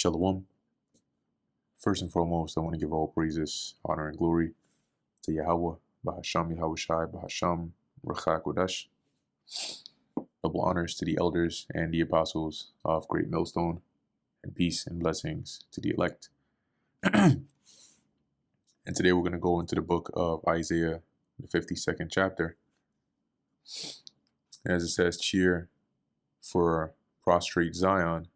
Shalom. First and foremost, I want to give all praises, honor, and glory to Yahweh, Bahasham Yahushai, Bahasham Ruach HaKodesh. Double honors to the elders and the apostles of Great Millstone, and peace and blessings to the elect. And today we're going to go into the book of Isaiah, the 52nd chapter. As it says, cheer for prostrate Zion.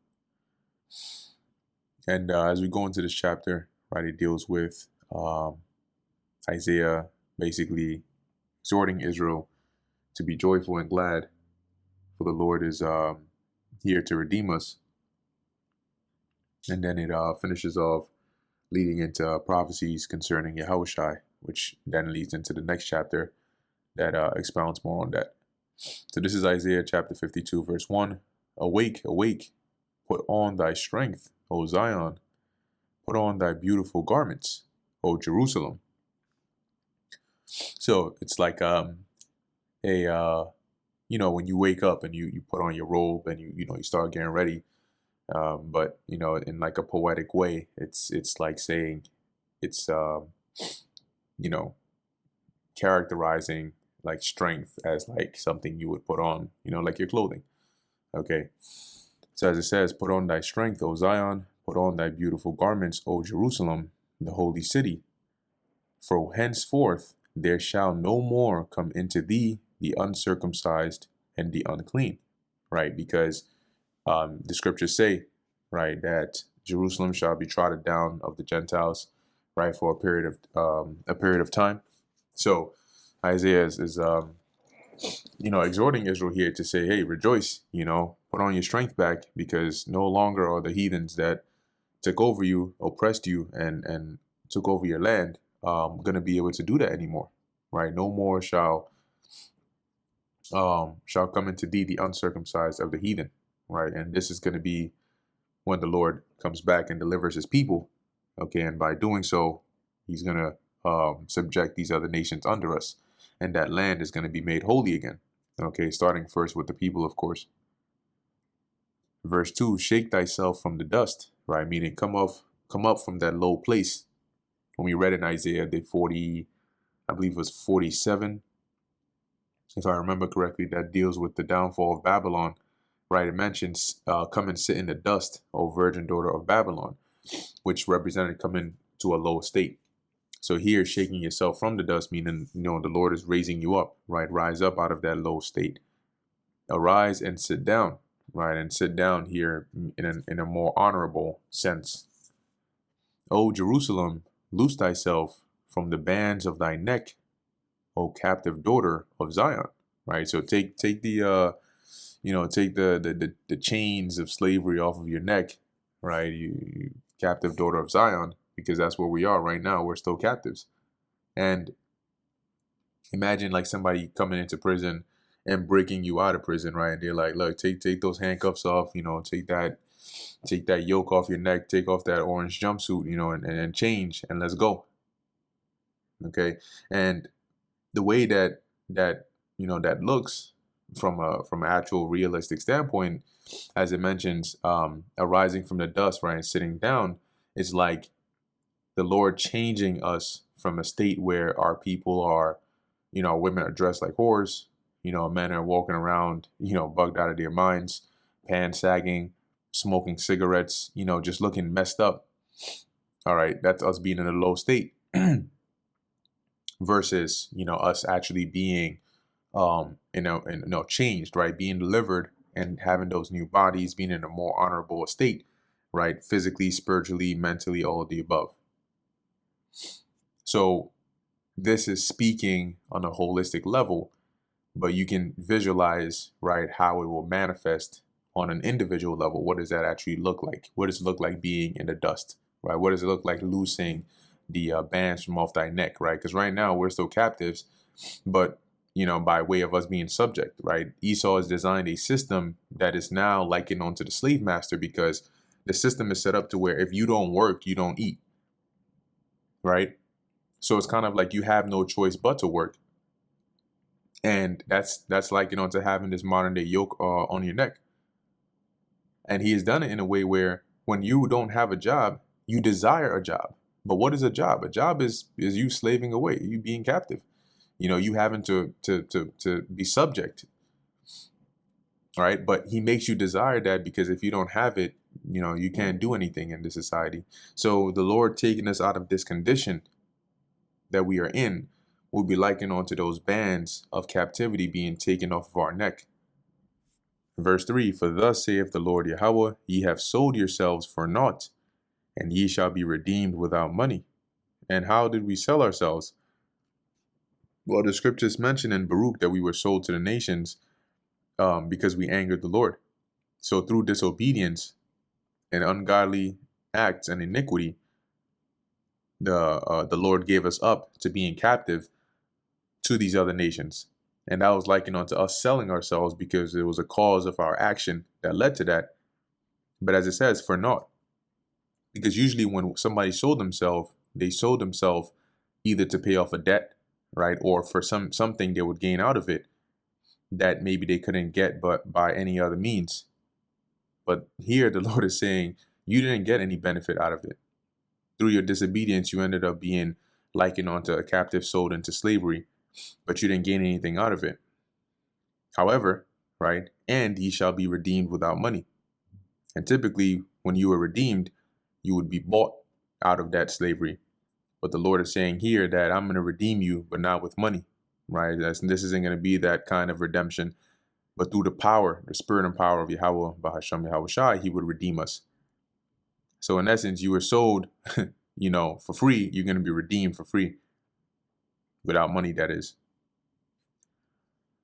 And as we go into this chapter, right, it deals with Isaiah basically exhorting Israel to be joyful and glad, for the Lord is here to redeem us. And then it finishes off leading into prophecies concerning Yahushai, which then leads into the next chapter that expounds more on that. So this is Isaiah chapter 52, verse 1. Awake, awake, put on thy strength, O Zion. Put on thy beautiful garments, O Jerusalem. So it's like when you wake up and you put on your robe and you start getting ready. But in like a poetic way, it's like saying it's characterizing like strength as like something you would put on, like your clothing. Okay. So as it says, put on thy strength, O Zion, put on thy beautiful garments, O Jerusalem, the holy city. For henceforth there shall no more come into thee the uncircumcised and the unclean, right? Because the scriptures say, right, that Jerusalem shall be trodden down of the Gentiles, right, for a period of time. So Isaiah is exhorting Israel here to say, hey, rejoice, put on your strength back, because no longer are the heathens that took over you, oppressed you, and took over your land, going to be able to do that anymore, right? No more shall come into thee the uncircumcised of the heathen, right? And this is going to be when the Lord comes back and delivers his people, okay? And by doing so, he's going to subject these other nations under us, and that land is going to be made holy again, okay? Starting first with the people, of course. Verse 2, shake thyself from the dust, right? Meaning come up from that low place. When we read in Isaiah, I believe it was 47, if I remember correctly, that deals with the downfall of Babylon, right? It mentions come and sit in the dust, O virgin daughter of Babylon, which represented coming to a low state. So here, shaking yourself from the dust, meaning, the Lord is raising you up, right? Rise up out of that low state. Arise and sit down, right? And sit down here in a more honorable sense. O Jerusalem, loose thyself from the bands of thy neck, O captive daughter of Zion, right? So take the chains of slavery off of your neck, right? You captive daughter of Zion, because that's where we are right now. We're still captives. And imagine like somebody coming into prison and breaking you out of prison, right? And they're like, look, take those handcuffs off, take that yoke off your neck, take off that orange jumpsuit, and change, and let's go. Okay. And the way that looks from an actual realistic standpoint, as it mentions, arising from the dust, right, and sitting down, is like the Lord changing us from a state where our people are, women are dressed like whores, men are walking around, bugged out of their minds, pants sagging, smoking cigarettes, just looking messed up. All right, that's us being in a low state. Versus, us actually being, changed, right? Being delivered and having those new bodies, being in a more honorable state, right? Physically, spiritually, mentally, all of the above. So this is speaking on a holistic level, but you can visualize, right, how it will manifest on an individual level. What does that actually look like? What does it look like being in the dust, right? What does it look like loosing the bands from off thy neck, right? Because right now we're still captives, but by way of us being subject, right? Esau has designed a system that is now likened onto the slave master, because the system is set up to where if you don't work, you don't eat, right? So it's kind of like you have no choice but to work, and that's like to having this modern day yoke on your neck. And he has done it in a way where when you don't have a job, you desire a job. But what is a job? A job is you slaving away, you being captive. You having to be subject, right? But he makes you desire that because if you don't have it, you can't do anything in this society. So the Lord taking us out of this condition that we are in will be likened onto those bands of captivity being taken off of our neck. Verse 3, for thus saith the Lord Yahweh, ye have sold yourselves for naught, and ye shall be redeemed without money. And how did we sell ourselves? Well, the scriptures mention in Baruch that we were sold to the nations because we angered the Lord. So through disobedience and ungodly acts and iniquity, the Lord gave us up to being captive to these other nations. And that was likened unto us selling ourselves because it was a cause of our action that led to that. But as it says, for naught. Because usually when somebody sold themselves, they sold themselves either to pay off a debt, right? Or for something they would gain out of it that maybe they couldn't get but by any other means. But here the Lord is saying you didn't get any benefit out of it. Through your disobedience, you ended up being likened onto a captive sold into slavery, but you didn't gain anything out of it. However, right, and ye shall be redeemed without money. And typically, when you were redeemed, you would be bought out of that slavery. But the Lord is saying here that I'm going to redeem you, but not with money, right? This isn't going to be that kind of redemption, but through the power, the spirit and power of Yahweh, Bahasham Yahweh Shai, he would redeem us. So in essence, you were sold, for free. You're going to be redeemed for free. Without money, that is.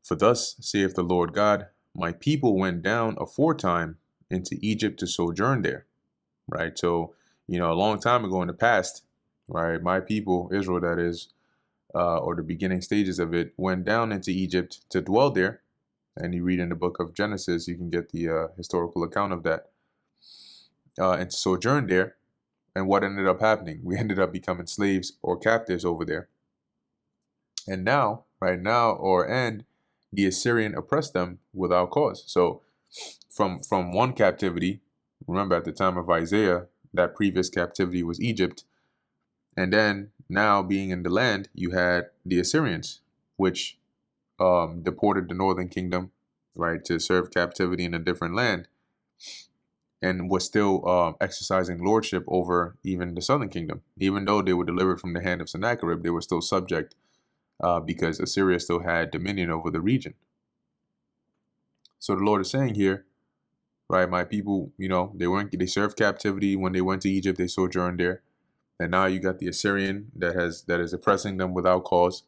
For thus saith the Lord God, my people went down aforetime into Egypt to sojourn there. Right. So, a long time ago in the past, right, my people, Israel, that is, or the beginning stages of it, went down into Egypt to dwell there. And you read in the book of Genesis, you can get the historical account of that. And to sojourn there. And what ended up happening? We ended up becoming slaves or captives over there. And now, the Assyrian oppressed them without cause. So from one captivity, remember at the time of Isaiah, that previous captivity was Egypt. And then now being in the land, you had the Assyrians, which deported the northern kingdom, right, to serve captivity in a different land, and was still exercising lordship over even the southern kingdom. Even though they were delivered from the hand of Sennacherib, they were still subject because Assyria still had dominion over the region. So the Lord is saying here, right, my people, they served captivity when they went to Egypt, they sojourned there. And now you got the Assyrian that is oppressing them without cause.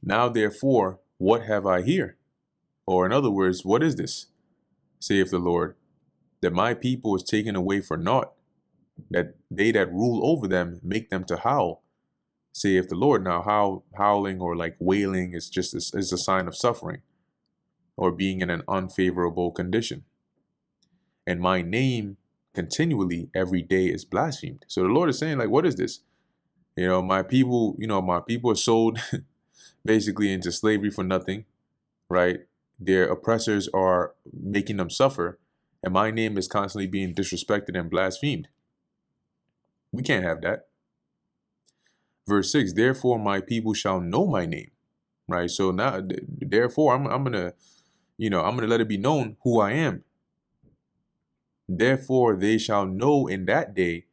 Now, therefore, what have I here? Or in other words, what is this? Saith the Lord, that my people is taken away for naught, that they that rule over them make them to howl, saith the Lord. Now, howling or like wailing is just is a sign of suffering or being in an unfavorable condition. And my name continually every day is blasphemed. So the Lord is saying, like, what is this? My people are sold basically into slavery for nothing, right? Their oppressors are making them suffer, and my name is constantly being disrespected and blasphemed. We can't have that. Verse 6, therefore my people shall know my name, right? So now, therefore, I'm gonna let it be known who I am. Therefore they shall know in that day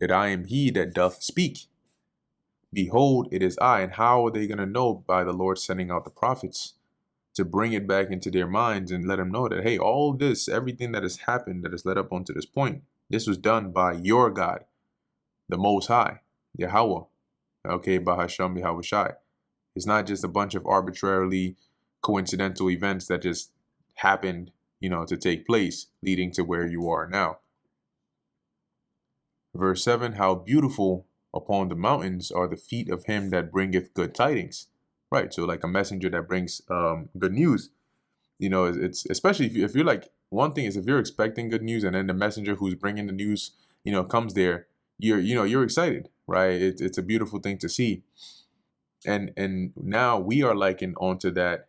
that I am he that doth speak. Behold, it is I. And how are they going to know? By the Lord sending out the prophets to bring it back into their minds and let them know that, hey, all this, everything that has happened, that has led up onto this point, this was done by your God, the Most High, Yahweh. Okay, Bahasham Yahweh Shai. It's not just a bunch of arbitrarily coincidental events that just happened, to take place, leading to where you are now. Verse 7, how beautiful upon the mountains are the feet of him that bringeth good tidings. Right, so like a messenger that brings good news. It's especially if you're like, one thing is if you're expecting good news and then the messenger who's bringing the news, comes there, you're excited, right? It's a beautiful thing to see. And now we are likened onto that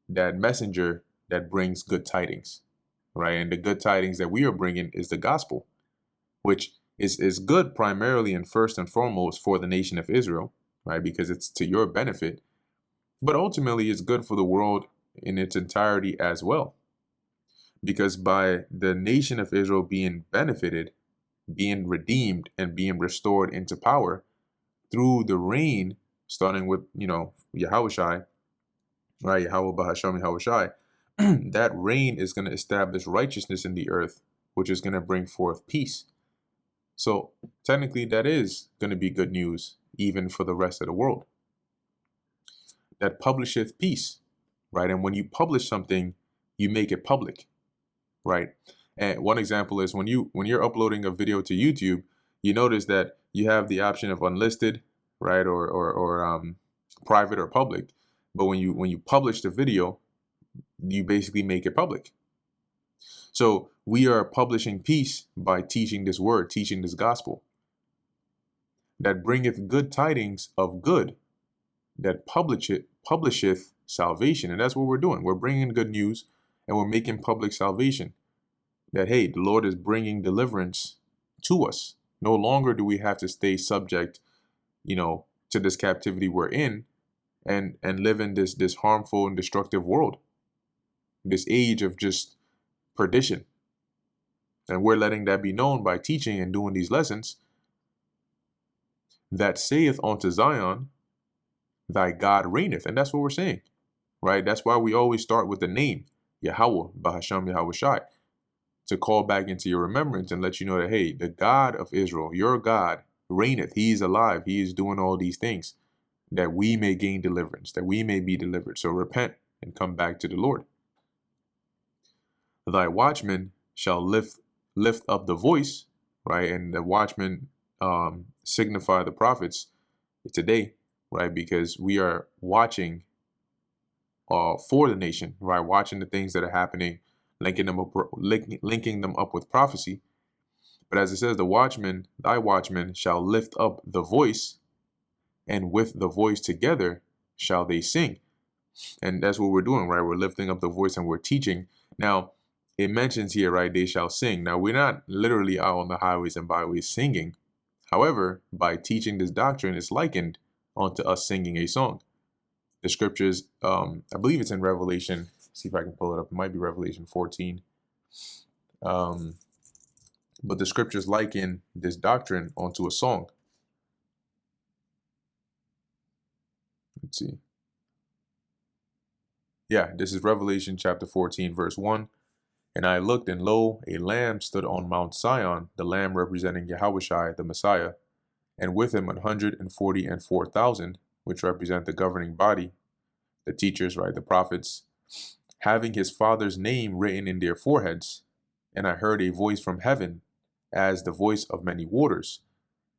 messenger that brings good tidings, right? And the good tidings that we are bringing is the gospel. which is good primarily and first and foremost for the nation of Israel, right? Because it's to your benefit, but ultimately it's good for the world in its entirety as well. Because by the nation of Israel being benefited, being redeemed, and being restored into power through the reign, starting with, Yahushai, right? Yahweh Bahasham Yahushai, that reign is going to establish righteousness in the earth, which is going to bring forth peace. So technically that is going to be good news, even for the rest of the world. That publisheth peace, right? And when you publish something, you make it public, right? And one example is when you're uploading a video to YouTube, you notice that you have the option of unlisted, right, or private or public. But when you publish the video, you basically make it public. So we are publishing peace by teaching this word, teaching this gospel that bringeth good tidings of good, that publisheth salvation. And that's what we're doing. We're bringing good news and we're making public salvation. That, hey, the Lord is bringing deliverance to us. No longer do we have to stay subject, to this captivity we're in and live in this harmful and destructive world, this age of just perdition. And we're letting that be known by teaching and doing these lessons. That saith unto Zion, thy God reigneth. And that's what we're saying, right? That's why we always start with the name, Yahweh, Bahasham Yahushai, to call back into your remembrance and let you know that, hey, the God of Israel, your God, reigneth. He is alive. He is doing all these things that we may gain deliverance, that we may be delivered. So repent and come back to the Lord. Thy watchmen shall lift up the voice, right? And the watchmen signify the prophets today, right? Because we are watching for the nation, right? Watching the things that are happening, linking them up with prophecy. But as it says, the watchman, thy watchmen shall lift up the voice, and with the voice together shall they sing. And that's what we're doing, right? We're lifting up the voice and we're teaching. Now, it mentions here, right, they shall sing. Now, we're not literally out on the highways and byways singing. However, by teaching this doctrine, it's likened onto us singing a song. The scriptures, I believe it's in Revelation. See if I can pull it up. It might be Revelation 14. But the scriptures liken this doctrine onto a song. Let's see. Yeah, this is Revelation chapter 14, verse 1. And I looked, and lo, a lamb stood on Mount Sion, the lamb representing Yahushai, the Messiah, and with him 144,000, which represent the governing body, the teachers, right, the prophets, having his Father's name written in their foreheads. And I heard a voice from heaven, as the voice of many waters,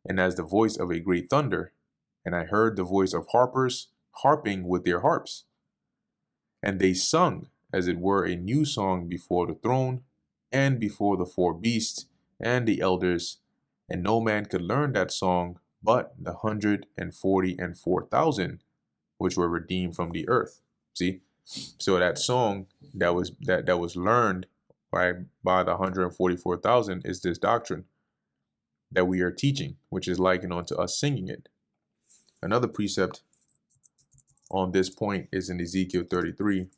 and as the voice of a great thunder. And I heard the voice of harpers harping with their harps. And they sung, as it were, a new song before the throne, and before the four beasts, and the elders. And no man could learn that song but the 144,000, which were redeemed from the earth. See? So that song that was learned, right, by the 144,000 is this doctrine that we are teaching, which is likened unto us singing it. Another precept on this point is in Ezekiel 33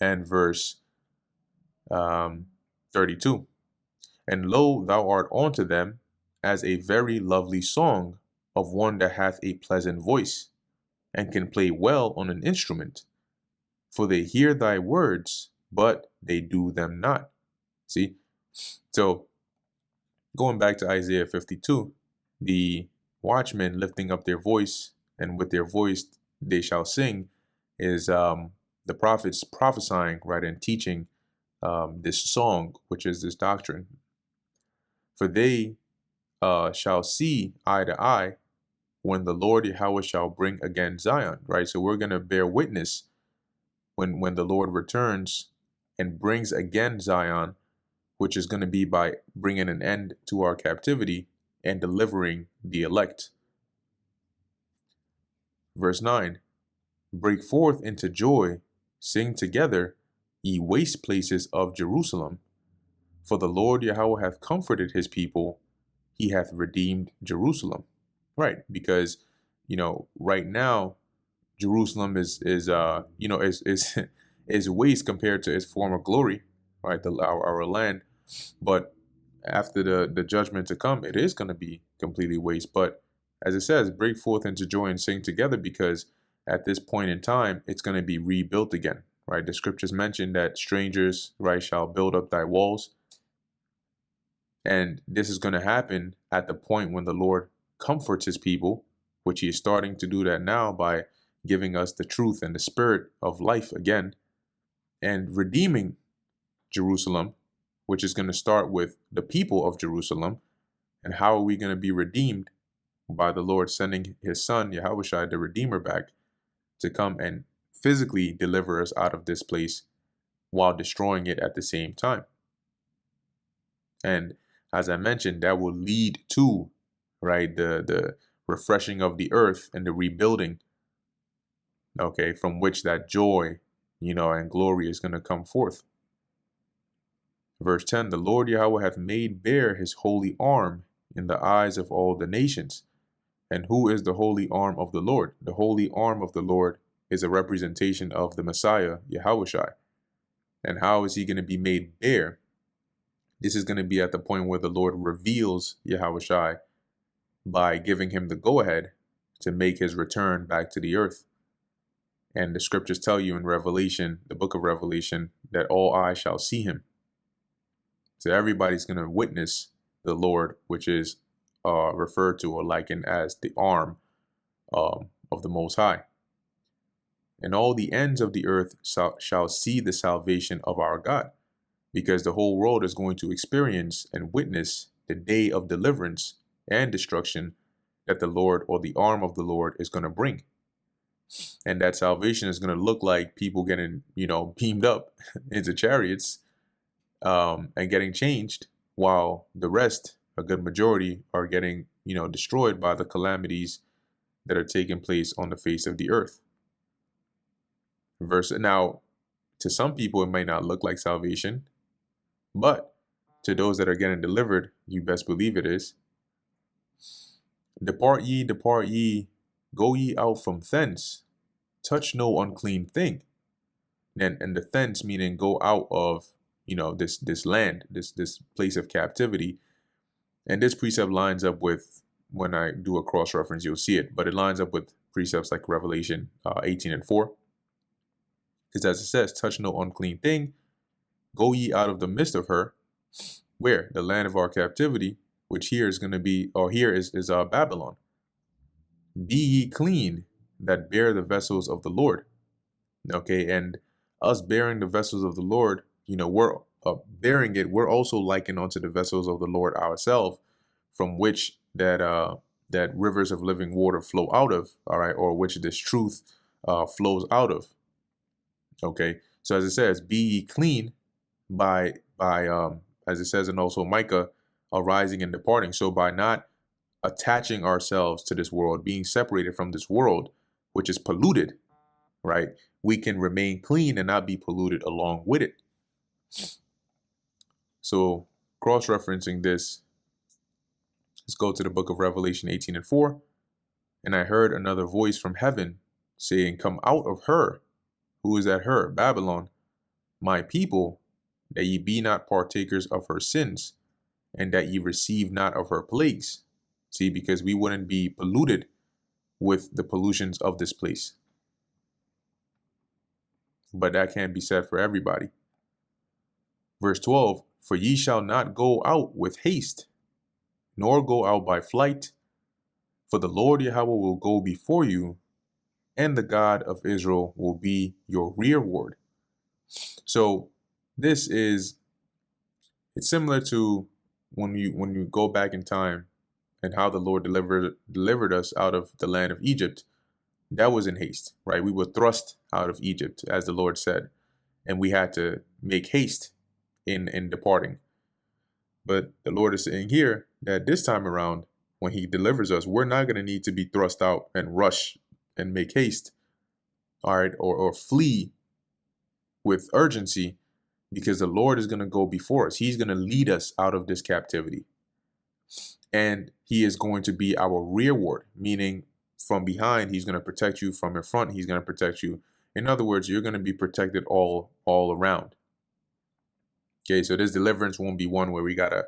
and verse 32. And lo, thou art unto them as a very lovely song of one that hath a pleasant voice, and can play well on an instrument. For they hear thy words, but they do them not. See? So, going back to Isaiah 52, the watchmen lifting up their voice, and with their voice they shall sing, is the prophets prophesying, right, and teaching this song, which is this doctrine. For they shall see eye to eye when the Lord Yahweh shall bring again Zion, right? So we're going to bear witness when the Lord returns and brings again Zion, which is going to be by bringing an end to our captivity and delivering the elect. Verse 9, break forth into joy, sing together, ye waste places of Jerusalem. For the Lord Yahweh hath comforted his people, he hath redeemed Jerusalem. Right, because right now Jerusalem is is waste compared to its former glory, right? Our land, but after the judgment to come, it is going to be completely waste. But as it says, break forth into joy and sing together, because at this point in time, it's going to be rebuilt again, right? The scriptures mention that strangers, right, shall build up thy walls. And this is going to happen at the point when the Lord comforts his people, which he is starting to do that now by giving us the truth and the spirit of life again, and redeeming Jerusalem, which is going to start with the people of Jerusalem. And how are we going to be redeemed? By the Lord sending his son, Yahushua, the Redeemer, back to come and physically deliver us out of this place while destroying it at the same time. And as I mentioned, that will lead to, right, the refreshing of the earth and the rebuilding, okay, from which that joy, and glory is going to come forth. Verse 10, the Lord Yahweh hath made bare his holy arm in the eyes of all the nations. And who is the holy arm of the Lord? The holy arm of the Lord is a representation of the Messiah, Yahushua. And how is he going to be made bare? This is going to be at the point where the Lord reveals Yahushua by giving him the go-ahead to make his return back to the earth. And the scriptures tell you in Revelation, the book of Revelation, that all eyes shall see him. So everybody's going to witness the Lord, which is referred to or likened as the arm of the Most High. And all the ends of the earth shall see the salvation of our God, because the whole world is going to experience and witness the day of deliverance and destruction that the Lord, or the arm of the Lord, is going to bring. And that salvation is going to look like people getting, beamed up into chariots and getting changed, while the rest, a good majority, are getting, destroyed by the calamities that are taking place on the face of the earth. Now, to some people, it might not look like salvation, but to those that are getting delivered, you best believe it is. Depart ye, go ye out from thence, touch no unclean thing. And the thence meaning go out of, this land, this place of captivity. And this precept lines up with, when I do a cross reference, you'll see it, but it lines up with precepts like Revelation 18:4. Because as it says, touch no unclean thing, go ye out of the midst of her, where? The land of our captivity, which here is going to be, or here is Babylon. Be ye clean that bear the vessels of the Lord. Okay, and us bearing the vessels of the Lord, we're bearing it, we're also likened unto the vessels of the Lord ourselves, from which that rivers of living water flow out of, all right, or which this truth flows out of. Okay, so as it says, be ye clean by as it says in also Micah, arising and departing. So by not attaching ourselves to this world, being separated from this world, which is polluted, right, we can remain clean and not be polluted along with it. So cross-referencing this, let's go to the book of Revelation 18:4. And I heard another voice from heaven saying, come out of her. Who is that her? Babylon, my people, that ye be not partakers of her sins, and that ye receive not of her plagues. See, because we wouldn't be polluted with the pollutions of this place. But that can't be said for everybody. Verse 12, for ye shall not go out with haste, nor go out by flight, for the Lord Yahweh will go before you, and the God of Israel will be your rearward. So it's similar to when you go back in time and how the Lord delivered us out of the land of Egypt. That was in haste, right? We were thrust out of Egypt, as the Lord said, and we had to make haste in departing. But the Lord is saying here that this time around, when he delivers us, we're not going to need to be thrust out and rush and make haste, all right, or flee with urgency, because the Lord is going to go before us. He's going to lead us out of this captivity. And he is going to be our rearward, meaning from behind, he's going to protect you. From in front, he's going to protect you. In other words, you're going to be protected all around. Okay, so this deliverance won't be one where we got to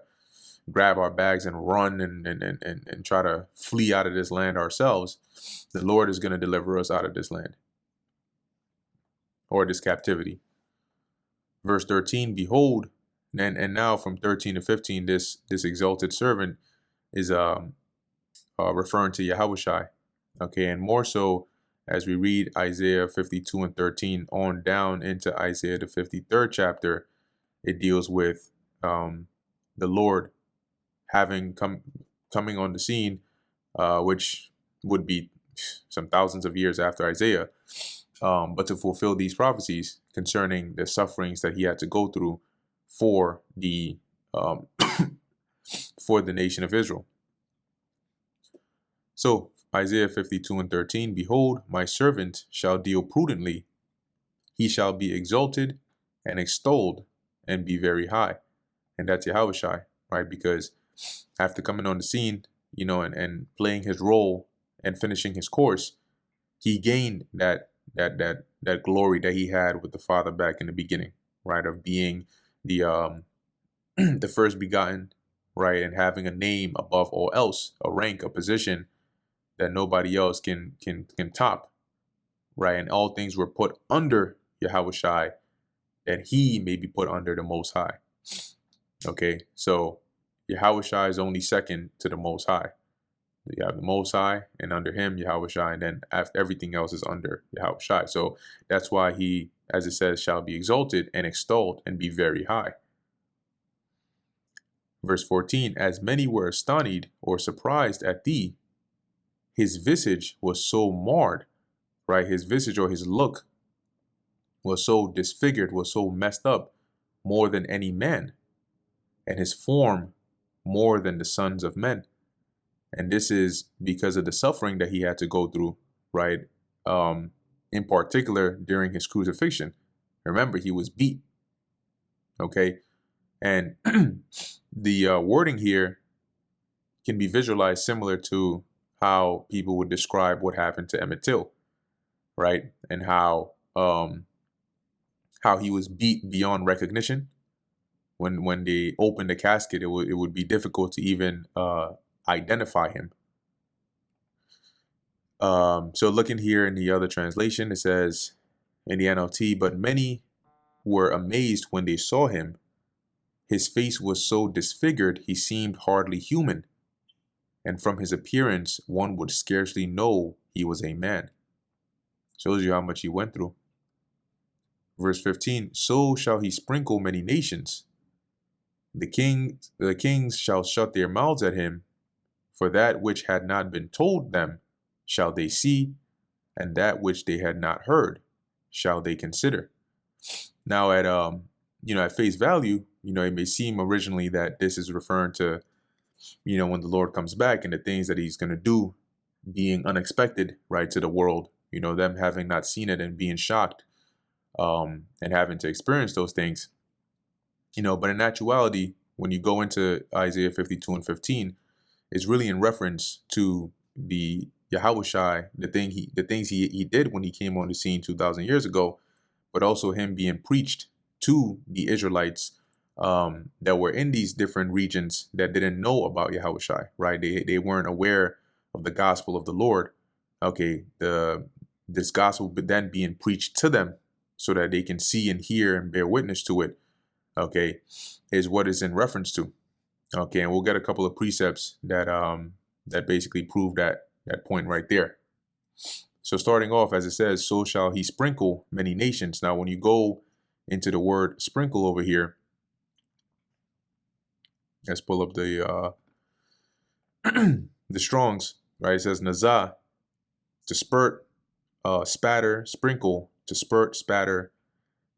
grab our bags and run and try to flee out of this land ourselves. The Lord is going to deliver us out of this land or this captivity. Verse 13, behold, and now from 13 to 15, this exalted servant is referring to Yahushai. Okay, and more so as we read Isaiah 52 and 13 on down into Isaiah the 53rd chapter, it deals with the Lord having coming on the scene, which would be some thousands of years after Isaiah, but to fulfill these prophecies concerning the sufferings that he had to go through for the for the nation of Israel. So Isaiah 52 and 13, behold, my servant shall deal prudently. He shall be exalted and extolled and be very high. And that's Yahushai, right? Because after coming on the scene, and playing his role and finishing his course, he gained that glory that he had with the Father back in the beginning, right? Of being the the first begotten, right? And having a name above all else, a rank, a position that nobody else can top, right? And all things were put under Yahushai, that he may be put under the Most High. Okay, so Yahushai is only second to the Most High. You have the Most High, and under him Yahushai, and then everything else is under Yahushai. So that's why he, as it says, shall be exalted and extolled and be very high. Verse 14, as many were astonished or surprised at thee, his visage was so marred, right? His visage, or his look, was so disfigured, was so messed up, more than any man, and his form more than the sons of men. And this is because of the suffering that he had to go through, right? In particular, during his crucifixion. Remember, he was beat. Okay. And the wording here can be visualized similar to how people would describe what happened to Emmett Till, right? And how he was beat beyond recognition. When they opened the casket, it would be difficult to even identify him. So looking here in the other translation, it says in the NLT, but many were amazed when they saw him. His face was so disfigured, he seemed hardly human. And from his appearance, one would scarcely know he was a man. Shows you how much he went through. Verse 15, so shall he sprinkle many nations. The kings shall shut their mouths at him, for that which had not been told them shall they see, and that which they had not heard shall they consider. Now at face value, it may seem originally that this is referring to, when the Lord comes back and the things that he's going to do being unexpected, right, to the world, them having not seen it and being shocked, and having to experience those things, but in actuality, when you go into Isaiah 52 and 15, it's really in reference to the Yahushai, the things he did when he came on the scene 2,000 years ago, but also him being preached to the Israelites that were in these different regions that didn't know about Yahushai, right? They weren't aware of the gospel of the Lord. Okay, this gospel then being preached to them so that they can see and hear and bear witness to it, okay, is what is in reference to. Okay, and we'll get a couple of precepts that that basically prove that point right there. So starting off, as it says, so shall he sprinkle many nations. Now, when you go into the word sprinkle over here, let's pull up the the Strongs, right? It says nazah, to spurt, spatter, sprinkle, to spurt, spatter.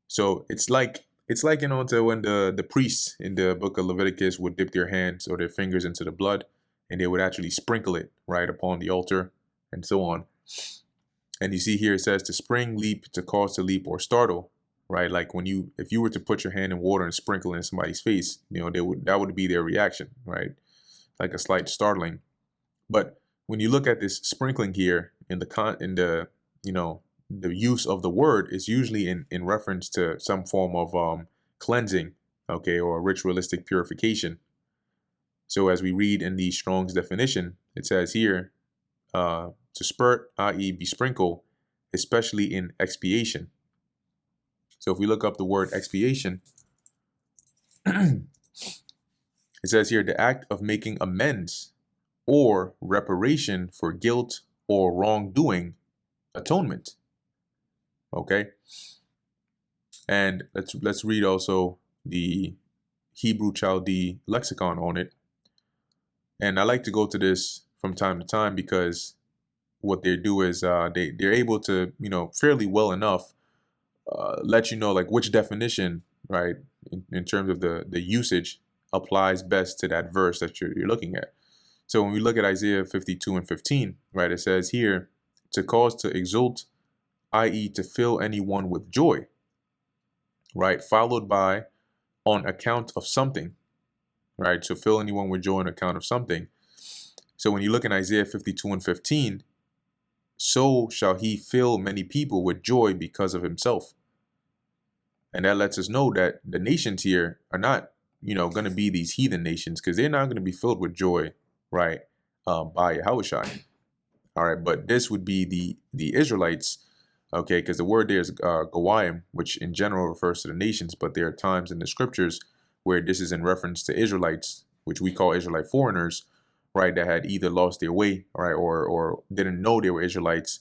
So it's like to when the priests in the book of Leviticus would dip their hands or their fingers into the blood, and they would actually sprinkle it right upon the altar and so on. And you see here it says to spring, leap, to cause to leap or startle, right? Like if you were to put your hand in water and sprinkle it in somebody's face, that would be their reaction, right? Like a slight startling. But when you look at this sprinkling here you know, the use of the word is usually in reference to some form of cleansing, okay, or ritualistic purification. So as we read in the Strong's definition, it says here, to spurt, i.e. besprinkle, especially in expiation. So if we look up the word expiation, it says here the act of making amends or reparation for guilt or wrongdoing, atonement. Okay. And let's read also the Hebrew Chaldee lexicon on it. And I like to go to this from time to time because what they do is they're able to, fairly well enough let you know like which definition, right, in terms of the usage applies best to that verse that you're looking at. So when we look at Isaiah 52 and 15, right, it says here, to cause to exult, i.e. to fill anyone with joy, right, followed by on account of something, right, to fill anyone with joy on account of something. So when you look in Isaiah 52 and 15, so shall he fill many people with joy because of himself. And that lets us know that the nations here are not, going to be these heathen nations, because they're not going to be filled with joy, right, by Yahushua. All right, but this would be the Israelites, okay, because the word there is Goyim, which in general refers to the nations, but there are times in the scriptures where this is in reference to Israelites, which we call Israelite foreigners, right, that had either lost their way, right, or didn't know they were Israelites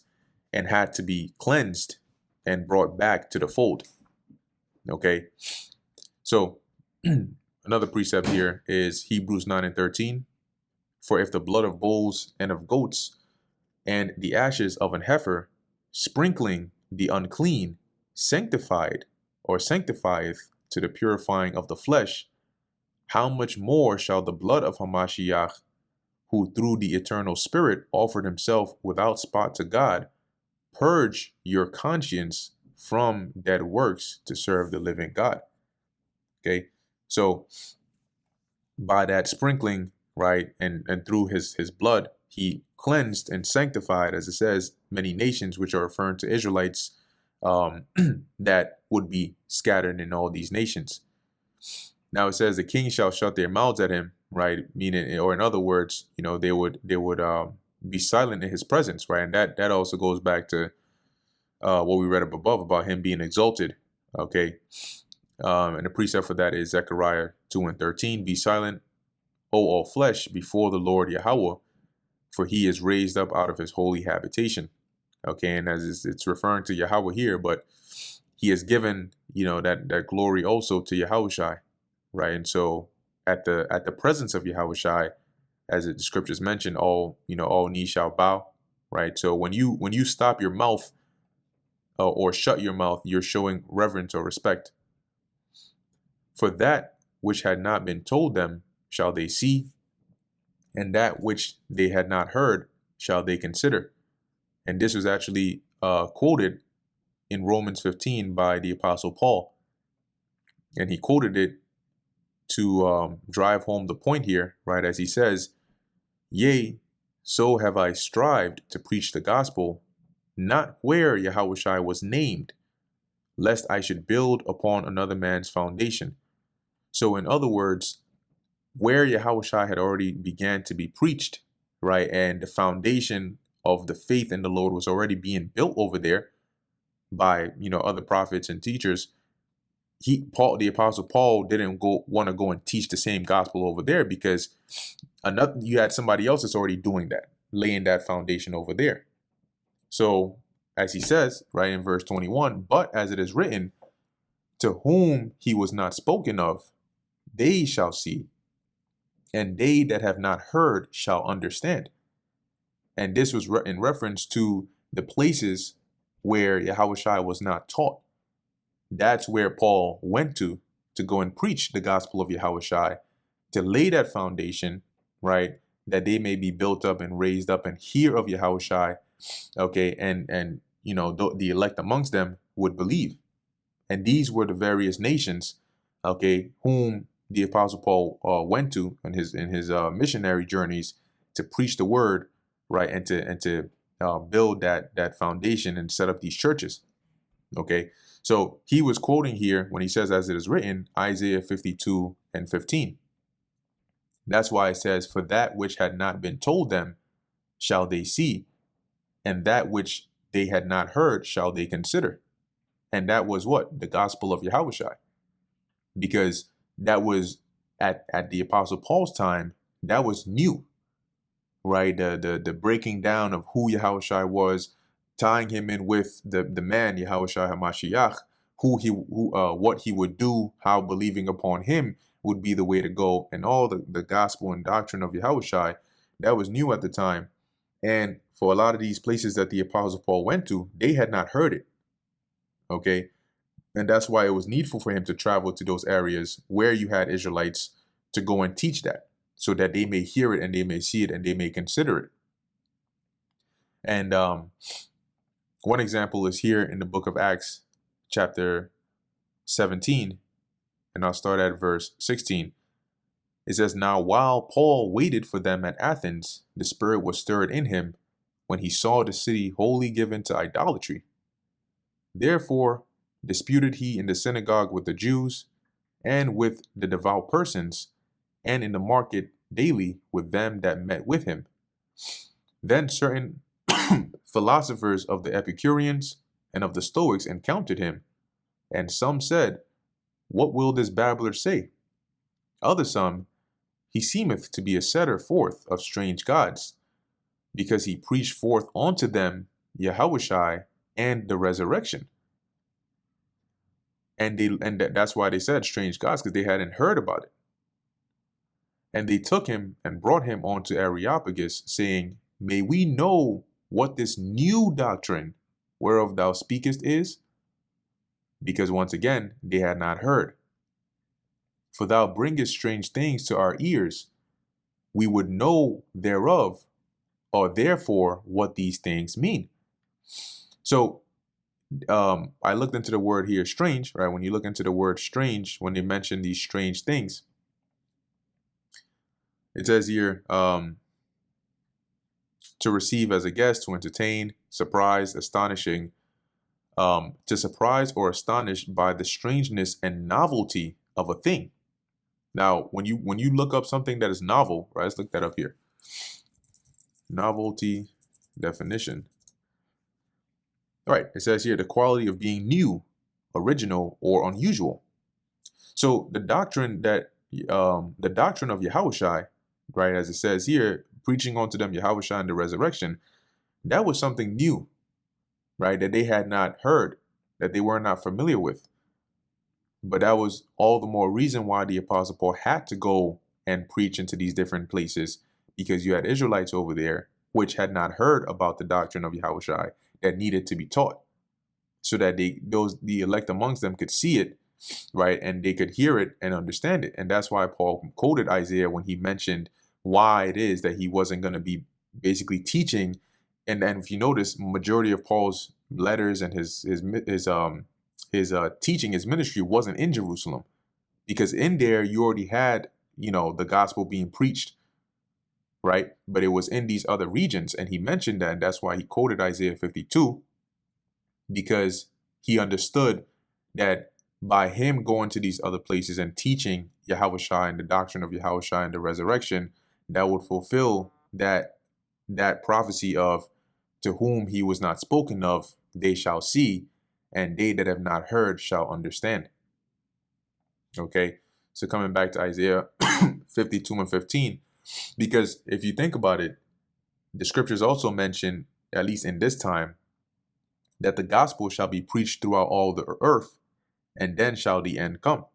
and had to be cleansed and brought back to the fold. Okay, so another precept here is Hebrews 9 and 13. For if the blood of bulls and of goats and the ashes of an heifer, sprinkling the unclean, sanctified or sanctifieth to the purifying of the flesh, how much more shall the blood of Hamashiach, who through the eternal Spirit offered himself without spot to God, purge your conscience from dead works to serve the living God? Okay, so by that sprinkling, right, and through his blood, he cleansed and sanctified, as it says, many nations, which are referring to Israelites that would be scattered in all these nations. Now it says the king shall shut their mouths at him, right? Meaning, or in other words, they would be silent in his presence, right? And that also goes back to what we read up above about him being exalted. Okay, and the precept for that is Zechariah 2 and 13. Be silent, O all flesh, before the Lord Yahweh, for he is raised up out of his holy habitation. Okay, and as it's referring to Yahweh here, but he has given, that glory also to Yahushai, right? And so at the presence of Yahushai, as the scriptures mention, all knees shall bow, right? So when you stop your mouth or shut your mouth, you're showing reverence or respect. For that which had not been told them shall they see, and that which they had not heard shall they consider. And this was actually quoted in Romans 15 by the Apostle Paul. And he quoted it to drive home the point here, right? As he says, yea, so have I strived to preach the gospel, not where Yahushai was named, lest I should build upon another man's foundation. So in other words, where Yahushua had already began to be preached, right, and the foundation of the faith in the Lord was already being built over there by, other prophets and teachers, the Apostle Paul didn't want to go and teach the same gospel over there, because you had somebody else that's already doing that, laying that foundation over there. So as he says, right, in verse 21, but as it is written, to whom he was not spoken of, they shall see, and they that have not heard shall understand. And this was in reference to the places where Yahushua was not taught. That's where Paul went to go and preach the gospel of Yahushua, to lay that foundation, right, that they may be built up and raised up and hear of Yahushua, okay, and the elect amongst them would believe. And these were the various nations, okay, whom the Apostle Paul went to in his missionary journeys to preach the word, right, and to build that foundation and set up these churches. Okay, so he was quoting here when he says, as it is written, Isaiah 52 and 15. That's why it says, for that which had not been told them shall they see, and that which they had not heard shall they consider. And that was what? The gospel of Yahushua. Because that was at the Apostle Paul's time, that was new, right? The breaking down of who Yahushua was, tying him in with the man Yahushua HaMashiach, what he would do, how believing upon him would be the way to go, and all the gospel and doctrine of Yahushua, that was new at the time. And for a lot of these places that the Apostle Paul went to, they had not heard it. Okay. And that's why it was needful for him to travel to those areas where you had Israelites to go and teach that, so that they may hear it and they may see it and they may consider it. And one example is here in the book of Acts, chapter 17, and I'll start at verse 16. It says, now while Paul waited for them at Athens, the Spirit was stirred in him when he saw the city wholly given to idolatry. Therefore disputed he in the synagogue with the Jews and with the devout persons, and in the market daily with them that met with him. Then certain philosophers of the Epicureans and of the Stoics encountered him, and some said, what will this babbler say? Other some, he seemeth to be a setter forth of strange gods, because he preached forth unto them Yahushua and the resurrection. And that's why they said strange gods, because they hadn't heard about it. And they took him and brought him on to Areopagus, saying, may we know what this new doctrine whereof thou speakest is? Because once again, they had not heard. For thou bringest strange things to our ears. We would know thereof, or therefore, what these things mean. So, I looked into the word here, strange, right? When you look into the word strange, when they mention these strange things, it says here, to receive as a guest, to entertain, surprise, astonishing, to surprise or astonish by the strangeness and novelty of a thing. Now, when you look up something that is novel, right? Let's look that up here. Novelty definition. All right, it says here the quality of being new, original, or unusual. So the doctrine of Yahushua, right, as it says here, preaching unto them Yahushua and the resurrection, that was something new, right, that they had not heard, that they were not familiar with. But that was all the more reason why the Apostle Paul had to go and preach into these different places, because you had Israelites over there which had not heard about the doctrine of Yahushua that needed to be taught, so that the elect amongst them could see it, right, and they could hear it and understand it. And that's why Paul quoted Isaiah when he mentioned why it is that he wasn't going to be basically teaching. And if you notice, majority of Paul's letters and his teaching, his ministry wasn't in Jerusalem, because in there you already had, the gospel being preached, right? But it was in these other regions, and he mentioned that, and that's why he quoted Isaiah 52, because he understood that by him going to these other places and teaching Yahushua and the doctrine of Yahushua and the resurrection, that would fulfill that prophecy of, to whom he was not spoken of, they shall see, and they that have not heard shall understand. Okay, so coming back to Isaiah 52 and 15, because if you think about it, the scriptures also mention, at least in this time, that the gospel shall be preached throughout all the earth, and then shall the end come.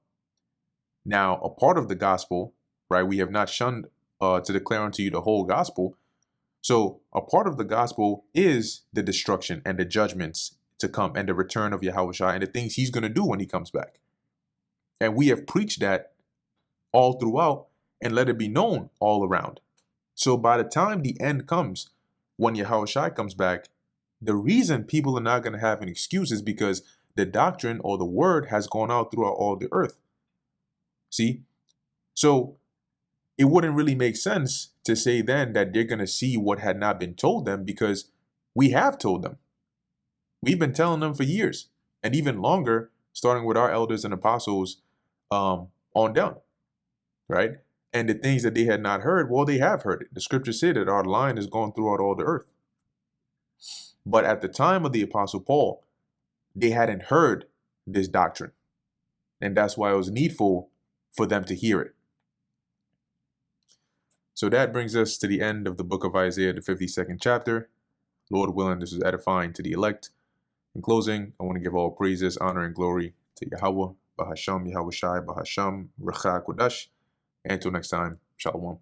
Now, a part of the gospel, right, we have not shunned to declare unto you the whole gospel. So a part of the gospel is the destruction and the judgments to come and the return of Yahushua and the things he's going to do when he comes back. And we have preached that all throughout and let it be known all around. So by the time the end comes, when Yahushua comes back, the reason people are not going to have an excuse is because the doctrine or the word has gone out throughout all the earth. See? So it wouldn't really make sense to say then that they're going to see what had not been told them, because we have told them. We've been telling them for years, and even longer, starting with our elders and apostles on down, right? And the things that they had not heard, well, they have heard it. The scriptures say that our line is going throughout all the earth. But at the time of the Apostle Paul, they hadn't heard this doctrine. And that's why it was needful for them to hear it. So that brings us to the end of the book of Isaiah, the 52nd chapter. Lord willing, this is edifying to the elect. In closing, I want to give all praises, honor, and glory to Yahweh, Bahasham, Yahweh Shai, Bahasham, Recha Kodash. Until next time, Shalom.